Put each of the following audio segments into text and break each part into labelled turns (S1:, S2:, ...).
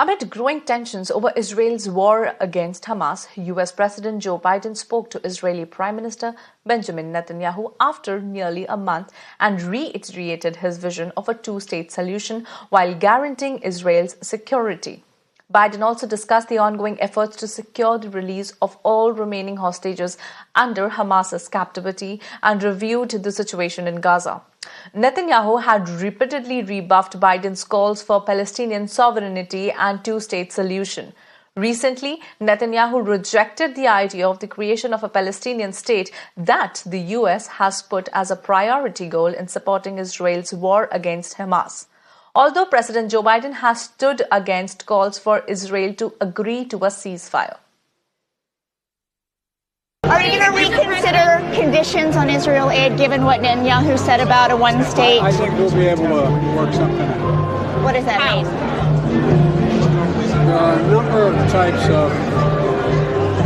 S1: Amid growing tensions over Israel's war against Hamas, US President Joe Biden spoke to Israeli Prime Minister Benjamin Netanyahu after nearly a month and reiterated his vision of a two-state solution while guaranteeing Israel's security. Biden also discussed the ongoing efforts to secure the release of all remaining hostages under Hamas's captivity and reviewed the situation in Gaza. Netanyahu had repeatedly rebuffed Biden's calls for Palestinian sovereignty and two-state solution. Recently, Netanyahu rejected the idea of the creation of a Palestinian state that the US has put as a priority goal in supporting Israel's war against Hamas. Although President Joe Biden has stood against calls for Israel to agree to a ceasefire.
S2: Are you going to reconsider conditions on Israel aid given what Netanyahu said about a one-state?
S3: I think we'll be able to work something out.
S2: What does that mean?
S3: There are a number of types of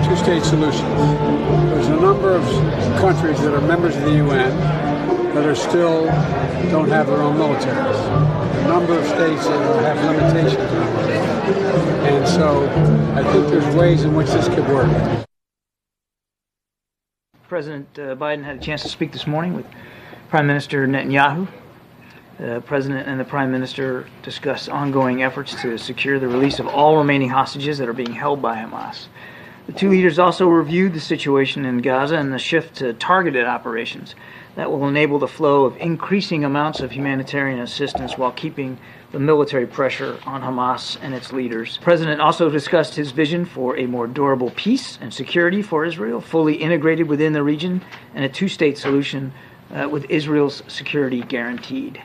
S3: two-state solutions. There's a number of countries that are members of the UN that are still don't have their own militaries. A number of states that have limitations on it. And so I think there's ways in which this could work.
S4: President Biden had a chance to speak this morning with Prime Minister Netanyahu. The President and the Prime Minister discussed ongoing efforts to secure the release of all remaining hostages that are being held by Hamas. The two leaders also reviewed the situation in Gaza and the shift to targeted operations that will enable the flow of increasing amounts of humanitarian assistance while keeping the military pressure on Hamas and its leaders. The President also discussed his vision for a more durable peace and security for Israel, fully integrated within the region, and a two-state solution with Israel's security guaranteed.